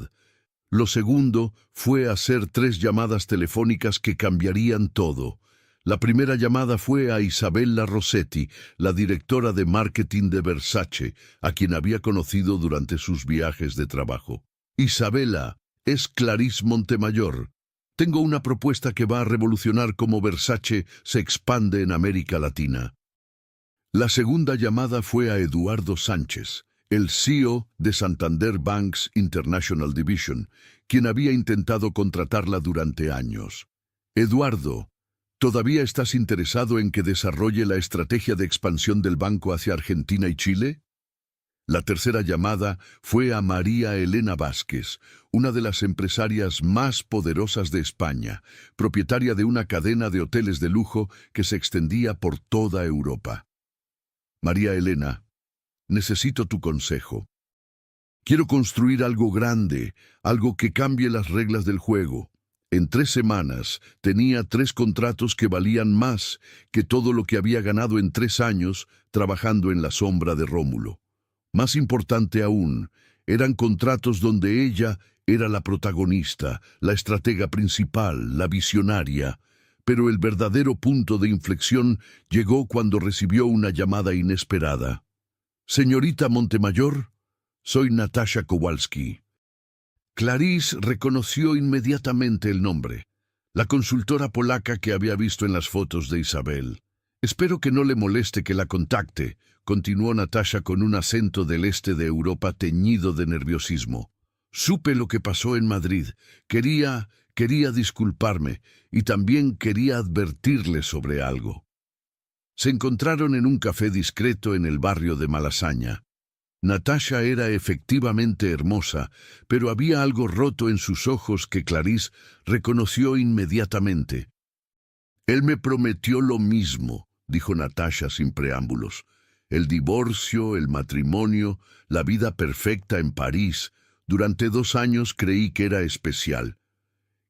Lo segundo fue hacer 3 llamadas telefónicas que cambiarían todo. La primera llamada fue a Isabella Rossetti, la directora de marketing de Versace, a quien había conocido durante sus viajes de trabajo. «Isabella, es Clarisse Montemayor. Tengo una propuesta que va a revolucionar cómo Versace se expande en América Latina». La segunda llamada fue a Eduardo Sánchez, el CEO de Santander Banks International Division, quien había intentado contratarla durante años. «Eduardo, ¿todavía estás interesado en que desarrolle la estrategia de expansión del banco hacia Argentina y Chile?». La tercera llamada fue a María Elena Vázquez, una de las empresarias más poderosas de España, propietaria de una cadena de hoteles de lujo que se extendía por toda Europa. «María Elena, necesito tu consejo. Quiero construir algo grande, algo que cambie las reglas del juego. En 3 semanas tenía 3 contratos que valían más que todo lo que había ganado en 3 años trabajando en la sombra de Rómulo. Más importante aún, eran contratos donde ella era la protagonista, la estratega principal, la visionaria, Pero el verdadero punto de inflexión llegó cuando recibió una llamada inesperada. «Señorita Montemayor, soy Natasha Kowalski». Clarice reconoció inmediatamente el nombre, la consultora polaca que había visto en las fotos de Isabel. «Espero que no le moleste que la contacte», continuó Natasha con un acento del este de Europa teñido de nerviosismo. «Supe lo que pasó en Madrid. Quería disculparme y también quería advertirle sobre algo». Se encontraron en un café discreto en el barrio de Malasaña. Natasha era efectivamente hermosa, pero había algo roto en sus ojos que Clarice reconoció inmediatamente. «Él me prometió lo mismo», dijo Natasha sin preámbulos. «El divorcio, el matrimonio, la vida perfecta en París. Durante 2 años creí que era especial».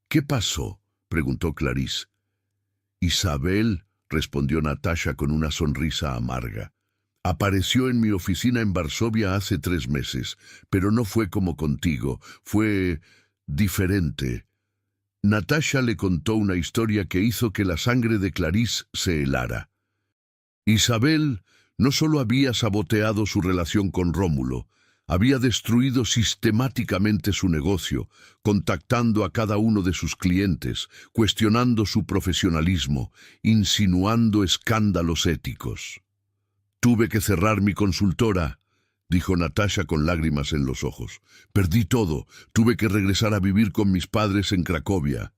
«¿Qué pasó?», preguntó Clarice. «Isabel», respondió Natasha con una sonrisa amarga. «Apareció en mi oficina en Varsovia hace 3 meses, pero no fue como contigo, fue diferente». Natasha le contó una historia que hizo que la sangre de Clarice se helara. Isabel no solo había saboteado su relación con Rómulo, había destruido sistemáticamente su negocio, contactando a cada uno de sus clientes, cuestionando su profesionalismo, insinuando escándalos éticos. «Tuve que cerrar mi consultora», dijo Natasha con lágrimas en los ojos. «Perdí todo, tuve que regresar a vivir con mis padres en Cracovia».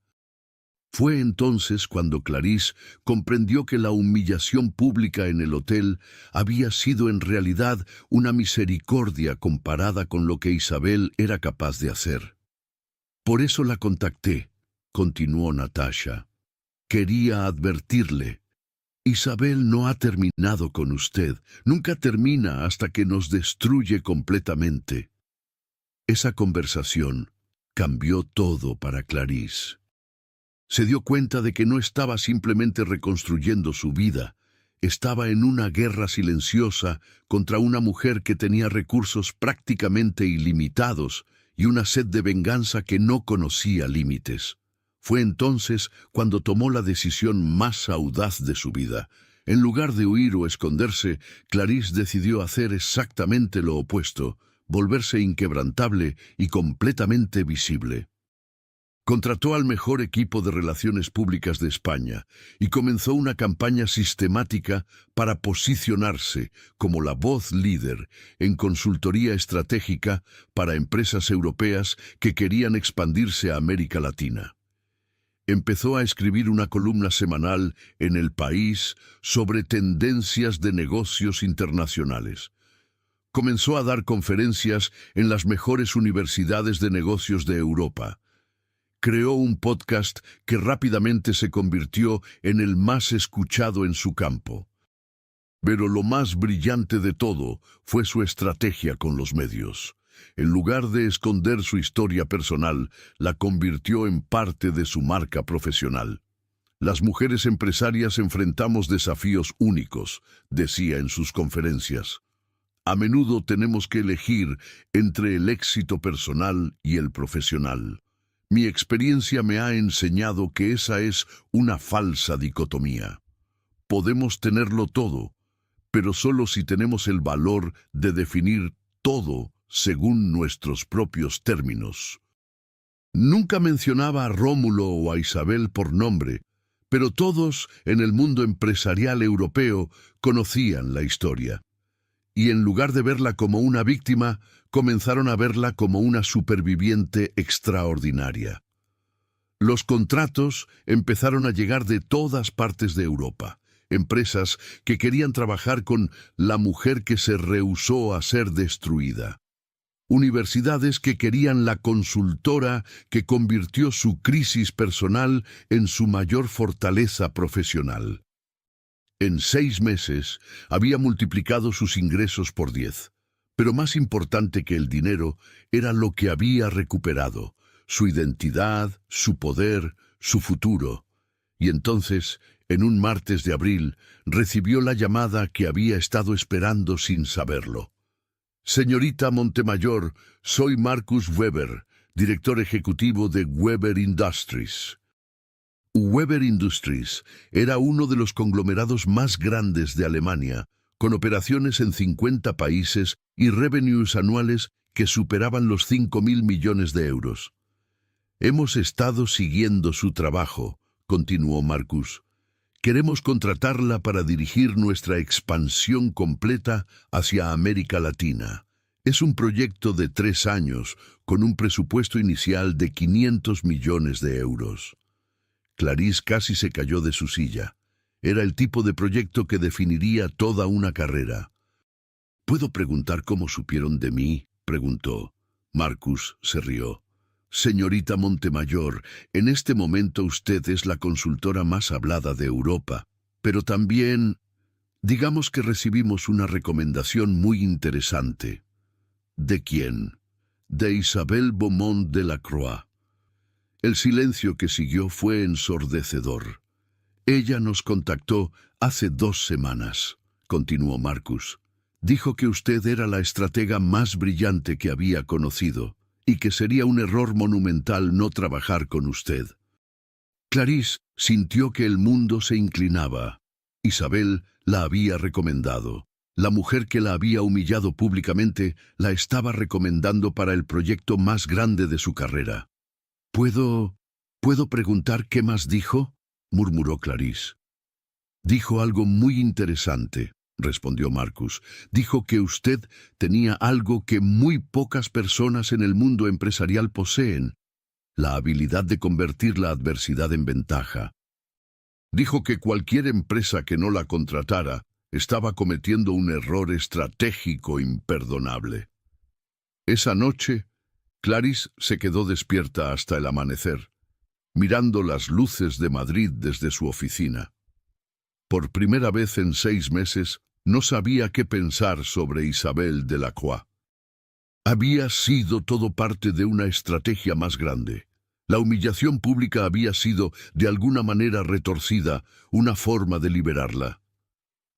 Fue entonces cuando Clarice comprendió que la humillación pública en el hotel había sido en realidad una misericordia comparada con lo que Isabel era capaz de hacer. «Por eso la contacté», continuó Natasha. «Quería advertirle. Isabel no ha terminado con usted, nunca termina hasta que nos destruye completamente». Esa conversación cambió todo para Clarice. Se dio cuenta de que no estaba simplemente reconstruyendo su vida, estaba en una guerra silenciosa contra una mujer que tenía recursos prácticamente ilimitados y una sed de venganza que no conocía límites. Fue entonces cuando tomó la decisión más audaz de su vida. En lugar de huir o esconderse, Clarice decidió hacer exactamente lo opuesto, volverse inquebrantable y completamente visible. Contrató al mejor equipo de relaciones públicas de España y comenzó una campaña sistemática para posicionarse como la voz líder en consultoría estratégica para empresas europeas que querían expandirse a América Latina. Empezó a escribir una columna semanal en El País sobre tendencias de negocios internacionales. Comenzó a dar conferencias en las mejores universidades de negocios de Europa. Creó un podcast que rápidamente se convirtió en el más escuchado en su campo. Pero lo más brillante de todo fue su estrategia con los medios. En lugar de esconder su historia personal, la convirtió en parte de su marca profesional. «Las mujeres empresarias enfrentamos desafíos únicos», decía en sus conferencias. «A menudo tenemos que elegir entre el éxito personal y el profesional. Mi experiencia me ha enseñado que esa es una falsa dicotomía. Podemos tenerlo todo, pero solo si tenemos el valor de definir todo según nuestros propios términos». Nunca mencionaba a Rómulo o a Isabel por nombre, pero todos en el mundo empresarial europeo conocían la historia. Y en lugar de verla como una víctima, comenzaron a verla como una superviviente extraordinaria. Los contratos empezaron a llegar de todas partes de Europa. Empresas que querían trabajar con la mujer que se rehusó a ser destruida. Universidades que querían la consultora que convirtió su crisis personal en su mayor fortaleza profesional. En 6 meses había multiplicado sus ingresos por 10. Pero más importante que el dinero era lo que había recuperado, su identidad, su poder, su futuro. Y entonces, en un martes de abril, recibió la llamada que había estado esperando sin saberlo. «Señorita Montemayor, soy Marcus Weber, director ejecutivo de Weber Industries». Weber Industries era uno de los conglomerados más grandes de Alemania, con operaciones en 50 países y revenues anuales que superaban los 5.000 millones de euros. Hemos estado siguiendo su trabajo, continuó Marcus. Queremos contratarla para dirigir nuestra expansión completa hacia América Latina. Es un proyecto de 3 años, con un presupuesto inicial de 500 millones de euros. Clarice casi se cayó de su silla. Era el tipo de proyecto que definiría toda una carrera. ¿Puedo preguntar cómo supieron de mí?, preguntó. Marcus se rió. Señorita Montemayor, en este momento usted es la consultora más hablada de Europa, pero también, digamos que recibimos una recomendación muy interesante. ¿De quién? De Isabelle Beaumont de la Croix. El silencio que siguió fue ensordecedor. Ella nos contactó hace 2 semanas, continuó Marcus. Dijo que usted era la estratega más brillante que había conocido y que sería un error monumental no trabajar con usted. Clarice sintió que el mundo se inclinaba. Isabel la había recomendado. La mujer que la había humillado públicamente la estaba recomendando para el proyecto más grande de su carrera. ¿Puedo preguntar qué más dijo?, murmuró Clarice. Dijo algo muy interesante, respondió Marcus. Dijo que usted tenía algo que muy pocas personas en el mundo empresarial poseen, la habilidad de convertir la adversidad en ventaja. Dijo que cualquier empresa que no la contratara estaba cometiendo un error estratégico imperdonable. Esa noche, Clarice se quedó despierta hasta el amanecer, mirando las luces de Madrid desde su oficina. Por primera vez en 6 meses, no sabía qué pensar sobre Isabelle de la Croix. Había sido todo parte de una estrategia más grande. La humillación pública había sido, de alguna manera retorcida, una forma de liberarla.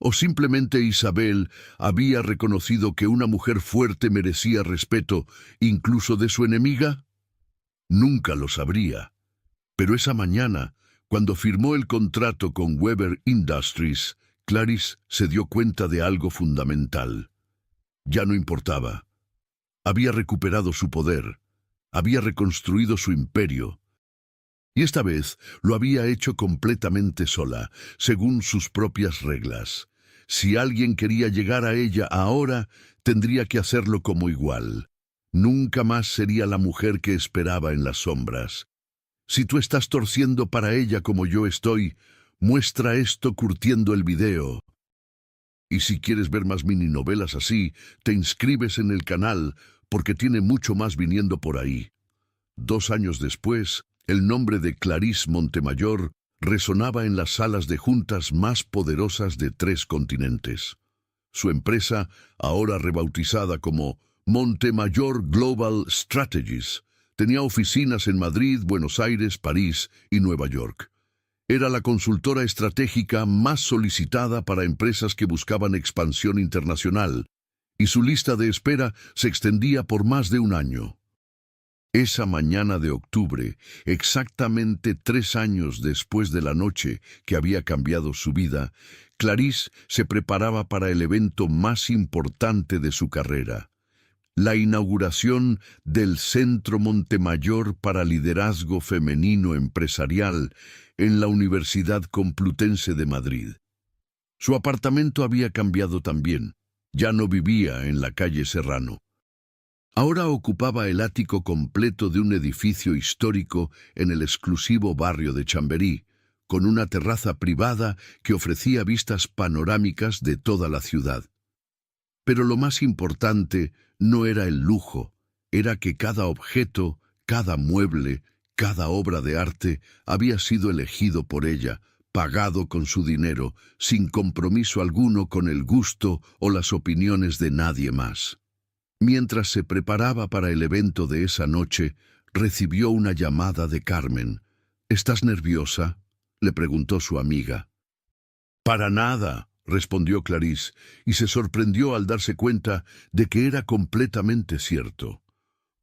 ¿O simplemente Isabel había reconocido que una mujer fuerte merecía respeto, incluso de su enemiga? Nunca lo sabría. Pero esa mañana, cuando firmó el contrato con Weber Industries, Clarice se dio cuenta de algo fundamental. Ya no importaba. Había recuperado su poder. Había reconstruido su imperio. Y esta vez lo había hecho completamente sola, según sus propias reglas. Si alguien quería llegar a ella ahora, tendría que hacerlo como igual. Nunca más sería la mujer que esperaba en las sombras. Si tú estás torciendo para ella como yo estoy, muestra esto curtiendo el video. Y si quieres ver más mininovelas así, te inscribes en el canal, porque tiene mucho más viniendo por ahí. 2 años después, el nombre de Clarice Montemayor resonaba en las salas de juntas más poderosas de 3 continentes. Su empresa, ahora rebautizada como Montemayor Global Strategies, tenía oficinas en Madrid, Buenos Aires, París y Nueva York. Era la consultora estratégica más solicitada para empresas que buscaban expansión internacional, y su lista de espera se extendía por más de 1 año. Esa mañana de octubre, exactamente 3 años después de la noche que había cambiado su vida, Clarice se preparaba para el evento más importante de su carrera: la inauguración del Centro Montemayor para Liderazgo Femenino Empresarial en la Universidad Complutense de Madrid. Su apartamento había cambiado también. Ya no vivía en la calle Serrano. Ahora ocupaba el ático completo de un edificio histórico en el exclusivo barrio de Chamberí, con una terraza privada que ofrecía vistas panorámicas de toda la ciudad. Pero lo más importante no era el lujo, era que cada objeto, cada mueble, cada obra de arte había sido elegido por ella, pagado con su dinero, sin compromiso alguno con el gusto o las opiniones de nadie más. Mientras se preparaba para el evento de esa noche, recibió una llamada de Carmen. ¿Estás nerviosa?, le preguntó su amiga. Para nada, respondió Clarice, y se sorprendió al darse cuenta de que era completamente cierto.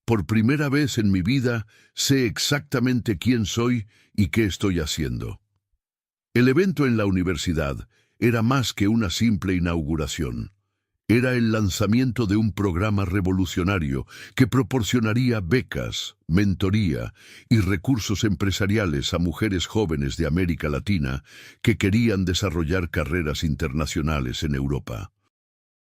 Por primera vez en mi vida sé exactamente quién soy y qué estoy haciendo. El evento en la universidad era más que una simple inauguración. Era el lanzamiento de un programa revolucionario que proporcionaría becas, mentoría y recursos empresariales a mujeres jóvenes de América Latina que querían desarrollar carreras internacionales en Europa.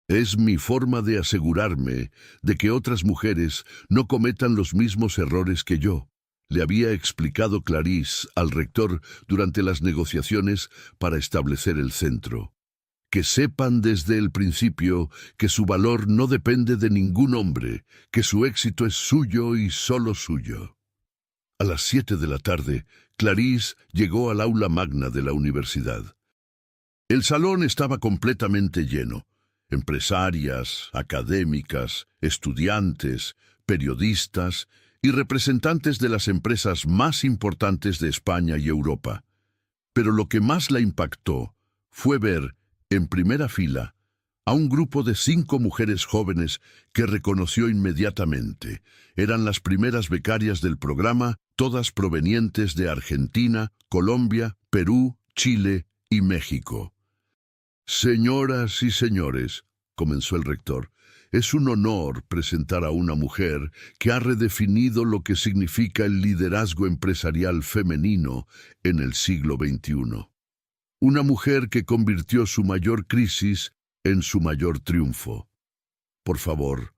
Es mi forma de asegurarme de que otras mujeres no cometan los mismos errores que yo, le había explicado Clarice al rector durante las negociaciones para establecer el centro. Que sepan desde el principio que su valor no depende de ningún hombre, que su éxito es suyo y solo suyo. A las 7 de la tarde, Clarice llegó al aula magna de la universidad. El salón estaba completamente lleno. Empresarias, académicas, estudiantes, periodistas y representantes de las empresas más importantes de España y Europa. Pero lo que más la impactó fue ver, en primera fila, a un grupo de 5 mujeres jóvenes que reconoció inmediatamente. Eran las primeras becarias del programa, todas provenientes de Argentina, Colombia, Perú, Chile y México. Señoras y señores, comenzó el rector, es un honor presentar a una mujer que ha redefinido lo que significa el liderazgo empresarial femenino en el siglo XXI. Una mujer que convirtió su mayor crisis en su mayor triunfo. Por favor,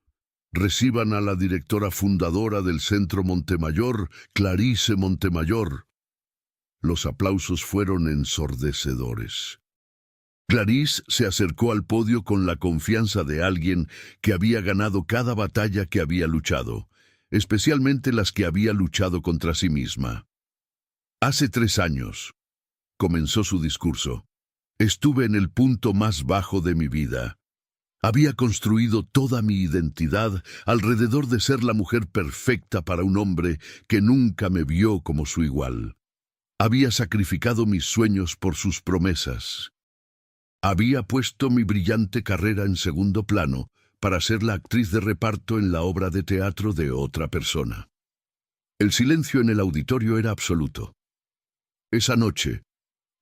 reciban a la directora fundadora del Centro Montemayor, Clarice Montemayor. Los aplausos fueron ensordecedores. Clarice se acercó al podio con la confianza de alguien que había ganado cada batalla que había luchado, especialmente las que había luchado contra sí misma. Hace 3 años, comenzó su discurso, estuve en el punto más bajo de mi vida. Había construido toda mi identidad alrededor de ser la mujer perfecta para un hombre que nunca me vio como su igual. Había sacrificado mis sueños por sus promesas. Había puesto mi brillante carrera en segundo plano para ser la actriz de reparto en la obra de teatro de otra persona. El silencio en el auditorio era absoluto. Esa noche,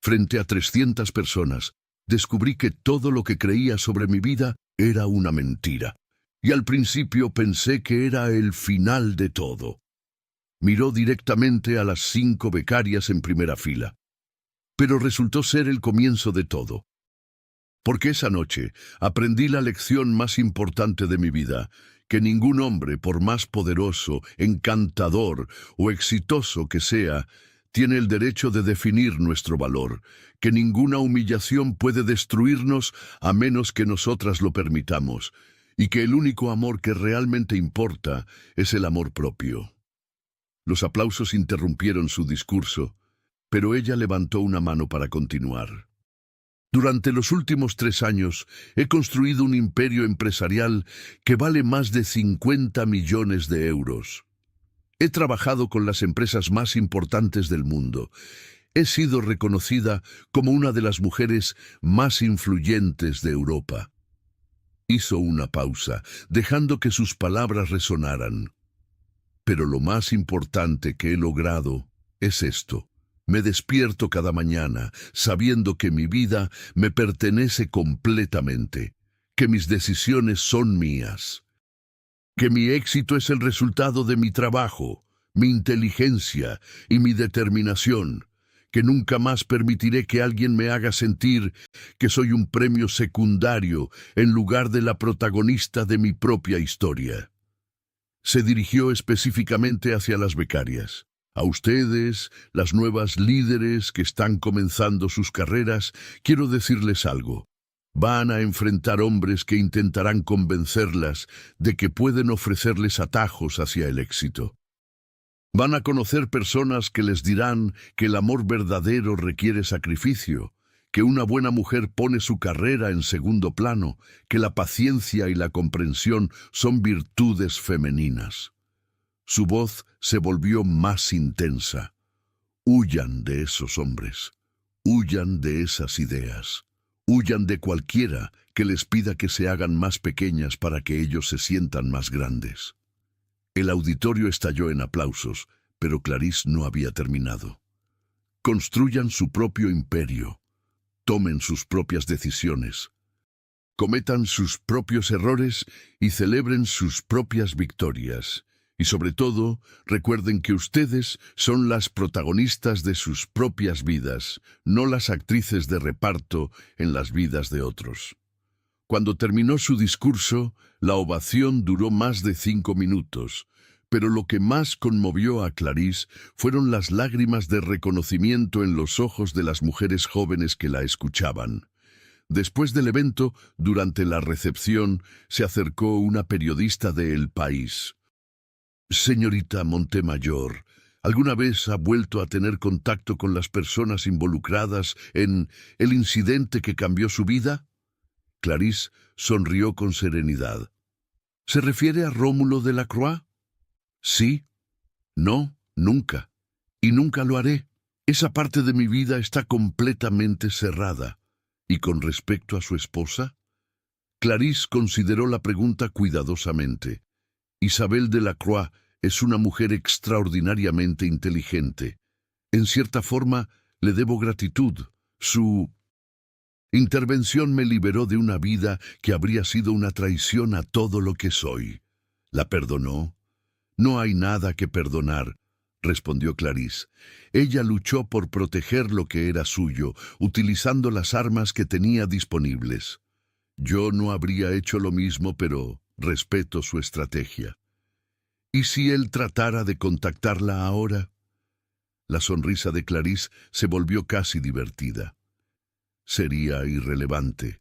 frente a 300 personas, descubrí que todo lo que creía sobre mi vida era una mentira. Y al principio pensé que era el final de todo. Miró directamente a las 5 becarias en primera fila. Pero resultó ser el comienzo de todo. Porque esa noche aprendí la lección más importante de mi vida, que ningún hombre, por más poderoso, encantador o exitoso que sea, tiene el derecho de definir nuestro valor, que ninguna humillación puede destruirnos a menos que nosotras lo permitamos, y que el único amor que realmente importa es el amor propio. Los aplausos interrumpieron su discurso, pero ella levantó una mano para continuar. Durante los últimos 3 años he construido un imperio empresarial que vale más de 50 millones de euros. He trabajado con las empresas más importantes del mundo. He sido reconocida como una de las mujeres más influyentes de Europa. Hizo una pausa, dejando que sus palabras resonaran. Pero lo más importante que he logrado es esto. Me despierto cada mañana sabiendo que mi vida me pertenece completamente, que mis decisiones son mías, que mi éxito es el resultado de mi trabajo, mi inteligencia y mi determinación, que nunca más permitiré que alguien me haga sentir que soy un premio secundario en lugar de la protagonista de mi propia historia. Se dirigió específicamente hacia las becarias. A ustedes, las nuevas líderes que están comenzando sus carreras, quiero decirles algo. Van a enfrentar hombres que intentarán convencerlas de que pueden ofrecerles atajos hacia el éxito. Van a conocer personas que les dirán que el amor verdadero requiere sacrificio, que una buena mujer pone su carrera en segundo plano, que la paciencia y la comprensión son virtudes femeninas. Su voz se volvió más intensa. Huyan de esos hombres. Huyan de esas ideas. Huyan de cualquiera que les pida que se hagan más pequeñas para que ellos se sientan más grandes. El auditorio estalló en aplausos, pero Clarice no había terminado. Construyan su propio imperio. Tomen sus propias decisiones. Cometan sus propios errores y celebren sus propias victorias. Y sobre todo, recuerden que ustedes son las protagonistas de sus propias vidas, no las actrices de reparto en las vidas de otros. Cuando terminó su discurso, la ovación duró más de 5 minutos, pero lo que más conmovió a Clarice fueron las lágrimas de reconocimiento en los ojos de las mujeres jóvenes que la escuchaban. Después del evento, durante la recepción, se acercó una periodista de El País. Señorita Montemayor, ¿alguna vez ha vuelto a tener contacto con las personas involucradas en el incidente que cambió su vida? Clarice sonrió con serenidad. ¿Se refiere a Rómulo de la Croix? Sí. No, nunca. Y nunca lo haré. Esa parte de mi vida está completamente cerrada. ¿Y con respecto a su esposa? Clarice consideró la pregunta cuidadosamente. Isabel de la Croix es una mujer extraordinariamente inteligente. En cierta forma, le debo gratitud. Su intervención me liberó de una vida que habría sido una traición a todo lo que soy. ¿La perdonó? No hay nada que perdonar, respondió Clarice. Ella luchó por proteger lo que era suyo, utilizando las armas que tenía disponibles. Yo no habría hecho lo mismo, pero respeto su estrategia. ¿Y si él tratara de contactarla ahora? La sonrisa de Clarice se volvió casi divertida. Sería irrelevante.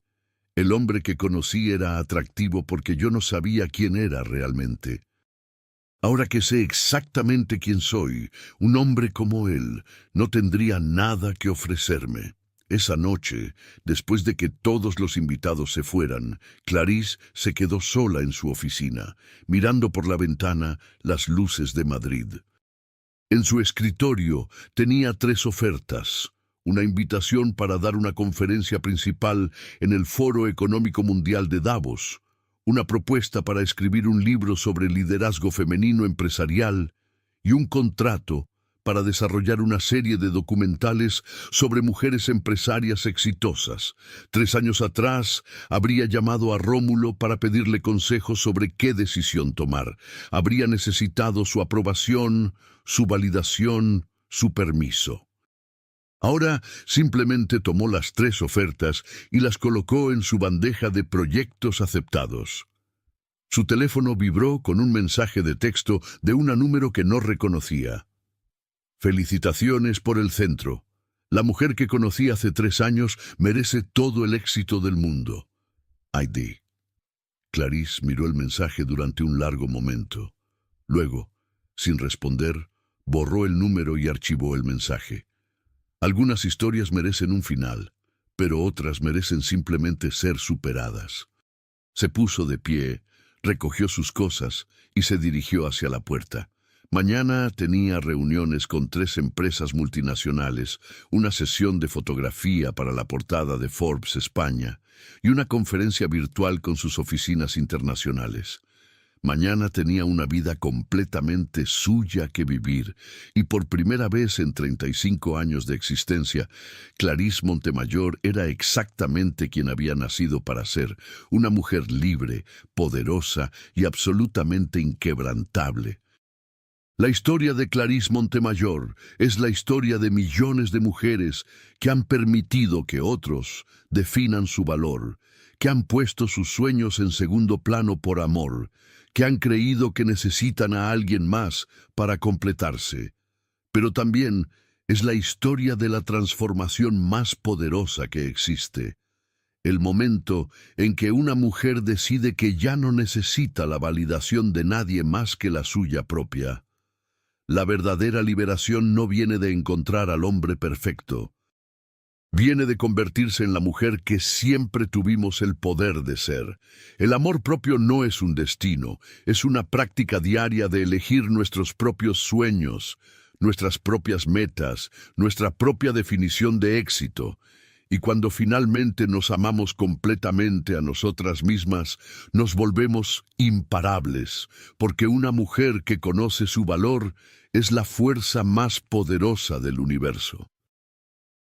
El hombre que conocí era atractivo porque yo no sabía quién era realmente. Ahora que sé exactamente quién soy, un hombre como él no tendría nada que ofrecerme. Esa noche, después de que todos los invitados se fueran, Clarice se quedó sola en su oficina, mirando por la ventana las luces de Madrid. En su escritorio tenía 3 ofertas: una invitación para dar una conferencia principal en el Foro Económico Mundial de Davos, una propuesta para escribir un libro sobre liderazgo femenino empresarial y un contrato para desarrollar una serie de documentales sobre mujeres empresarias exitosas. 3 años atrás, habría llamado a Rómulo para pedirle consejos sobre qué decisión tomar. Habría necesitado su aprobación, su validación, su permiso. Ahora simplemente tomó las 3 ofertas y las colocó en su bandeja de proyectos aceptados. Su teléfono vibró con un mensaje de texto de un número que no reconocía. Felicitaciones por el centro. La mujer que conocí hace 3 años merece todo el éxito del mundo. ID. Clarice miró el mensaje durante un largo momento. Luego, sin responder, borró el número y archivó el mensaje. Algunas historias merecen un final, pero otras merecen simplemente ser superadas. Se puso de pie, recogió sus cosas y se dirigió hacia la puerta. Mañana tenía reuniones con 3 empresas multinacionales, una sesión de fotografía para la portada de Forbes España y una conferencia virtual con sus oficinas internacionales. Mañana tenía una vida completamente suya que vivir, y por primera vez en 35 años de existencia, Clarice Montemayor era exactamente quien había nacido para ser: una mujer libre, poderosa y absolutamente inquebrantable. La historia de Clarice Montemayor es la historia de millones de mujeres que han permitido que otros definan su valor, que han puesto sus sueños en segundo plano por amor, que han creído que necesitan a alguien más para completarse. Pero también es la historia de la transformación más poderosa que existe. El momento en que una mujer decide que ya no necesita la validación de nadie más que la suya propia. La verdadera liberación no viene de encontrar al hombre perfecto. Viene de convertirse en la mujer que siempre tuvimos el poder de ser. El amor propio no es un destino, es una práctica diaria de elegir nuestros propios sueños, nuestras propias metas, nuestra propia definición de éxito. Y cuando finalmente nos amamos completamente a nosotras mismas, nos volvemos imparables, porque una mujer que conoce su valor es la fuerza más poderosa del universo.